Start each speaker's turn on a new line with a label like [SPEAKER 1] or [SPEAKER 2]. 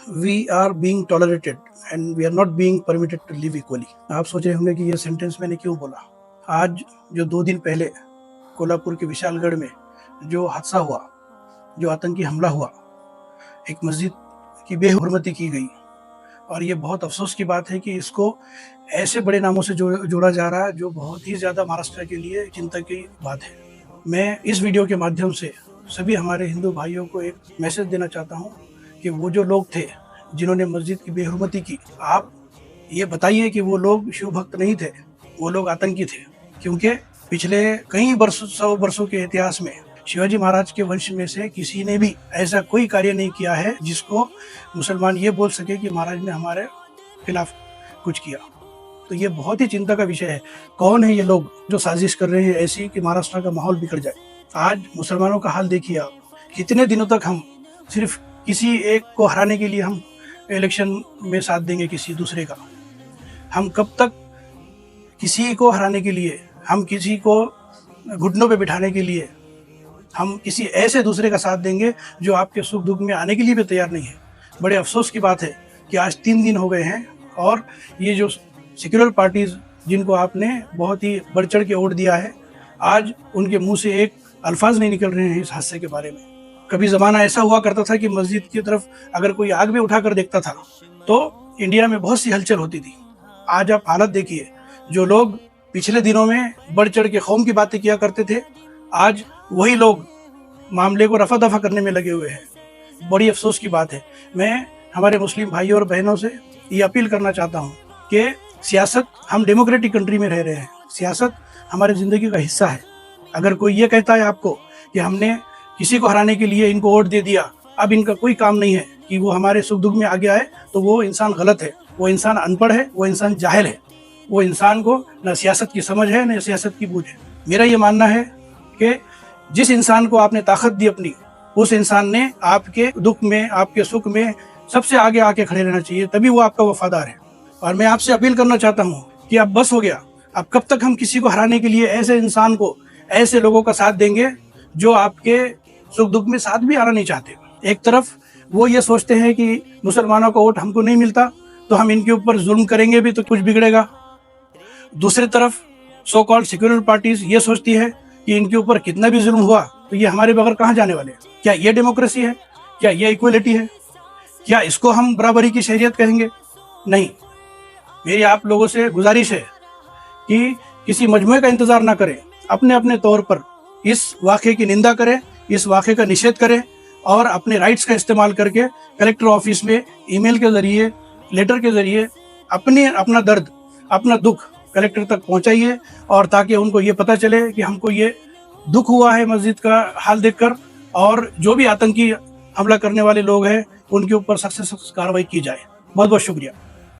[SPEAKER 1] we are being tolerated and we are not being permitted to live equally. آپ سوچ رہے ہوں گے کہ یہ سینٹنس میں نے کیوں بولا. آج جو 2 دن پہلے کولہاپور کے وشال گڑھ میں جو حادثہ ہوا، جو آتنکی حملہ ہوا، ایک مسجد کی بے حرمتی کی گئی، اور یہ بہت افسوس کی بات ہے کہ اس کو ایسے بڑے ناموں سے جوڑا جا رہا ہے جو بہت ہی زیادہ مہاراشٹر کے لیے چنتا کی بات ہے. میں اس ویڈیو کے مادھیم سے سبھی ہمارے ہندو بھائیوں کو ایک میسج دینا چاہتا ہوں کہ وہ جو لوگ تھے جنہوں نے مسجد کی بے حرمتی کی، آپ یہ بتائیے کہ وہ لوگ شیو بھکت نہیں تھے، وہ لوگ آتنکی تھے. کیونکہ پچھلے کئی سو برسوں کے اتہاس میں شیواجی مہاراج کے ونش میں سے کسی نے بھی ایسا کوئی کاریہ نہیں کیا ہے جس کو مسلمان یہ بول سکے کہ مہاراج نے ہمارے خلاف کچھ کیا. تو یہ بہت ہی چنتا کا وشے ہے. کون ہے یہ لوگ جو سازش کر رہے ہیں ایسی کہ مہاراشٹر کا ماحول بگڑ جائے؟ آج مسلمانوں کا حال دیکھیے آپ. کتنے دنوں تک ہم صرف کسی ایک کو ہرانے کے لیے ہم الیکشن میں ساتھ دیں گے کسی دوسرے کا؟ ہم کب تک کسی کو ہرانے کے لیے، ہم کسی کو گھٹنوں پہ بٹھانے کے لیے ہم کسی ایسے دوسرے کا ساتھ دیں گے جو آپ کے سکھ دکھ میں آنے کے لیے بھی تیار نہیں ہے؟ بڑے افسوس کی بات ہے کہ آج 3 دن ہو گئے ہیں اور یہ جو سیکولر پارٹیز جن کو آپ نے بہت ہی بڑھ چڑھ کے ووٹ دیا ہے، آج ان کے منہ سے ایک الفاظ نہیں نکل رہے ہیں اس حادثے کے بارے میں. کبھی زمانہ ایسا ہوا کرتا تھا کہ مسجد کی طرف اگر کوئی آگ بھی اٹھا کر دیکھتا تھا تو انڈیا میں بہت سی ہلچل ہوتی تھی. آج آپ حالت دیکھیے، جو لوگ پچھلے دنوں میں بڑھ چڑھ کے قوم کی باتیں کیا کرتے تھے، آج وہی لوگ معاملے کو رفع دفع کرنے میں لگے ہوئے ہیں. بڑی افسوس کی بات ہے. میں ہمارے مسلم بھائیوں اور بہنوں سے یہ اپیل کرنا چاہتا ہوں کہ سیاست، ہم ڈیموکریٹک کنٹری میں رہ رہے ہیں، سیاست ہماری زندگی کا حصہ ہے. اگر کوئی یہ کہتا ہے آپ کو کہ ہم نے کسی کو ہرانے کے لیے ان کو ووٹ دے دیا، اب ان کا کوئی کام نہیں ہے کہ وہ ہمارے سکھ دکھ میں آگے آئے، تو وہ انسان غلط ہے، وہ انسان ان پڑھ ہے، وہ انسان جاہل ہے. وہ انسان کو نہ سیاست کی سمجھ ہے نہ سیاست کی بوجھ ہے. میرا یہ ماننا ہے کہ جس انسان کو آپ نے طاقت دی اپنی، اس انسان نے آپ کے دکھ میں، آپ کے سکھ میں سب سے آگے آ کے کھڑے رہنا چاہیے، تبھی وہ آپ کا وفادار ہے. اور میں آپ سے اپیل کرنا چاہتا ہوں کہ اب بس ہو گیا. اب کب تک ہم کسی کو ہرانے کے لیے ایسے انسان کو، ایسے لوگوں کا ساتھ دیں گے جو آپ کے سکھ دکھ میں ساتھ بھی آنا نہیں چاہتے؟ ایک طرف وہ یہ سوچتے ہیں کہ مسلمانوں کا ووٹ ہم کو نہیں ملتا تو ہم ان کے اوپر ظلم کریں گے بھی تو کچھ بگڑے گا. دوسری طرف سو کالڈ سیکولر پارٹیز یہ سوچتی ہے کہ ان کے اوپر کتنا بھی ظلم ہوا تو یہ ہمارے بغیر کہاں جانے والے ہیں. کیا یہ ڈیموکریسی ہے؟ کیا یہ ایکویلٹی ہے؟ کیا اس کو ہم برابری کی شہریت کہیں گے؟ نہیں. میری آپ لوگوں سے گزارش ہے کہ کسی مجموعے کا انتظار نہ کریں، اپنے اپنے طور پر اس واقعے کی نندا کریں، اس واقعے کا نشید کریں، اور اپنے رائٹس کا استعمال کر کے کلیکٹر آفس میں ای میل کے ذریعے، لیٹر کے ذریعے اپنا درد، اپنا دکھ کلیکٹر تک پہنچائیے، اور تاکہ ان کو یہ پتہ چلے کہ ہم کو یہ دکھ ہوا ہے مسجد کا حال دیکھ کر، اور جو بھی آتنکی حملہ کرنے والے لوگ ہیں ان کے اوپر سخت سے سخت کارروائی کی جائے. بہت بہت شکریہ.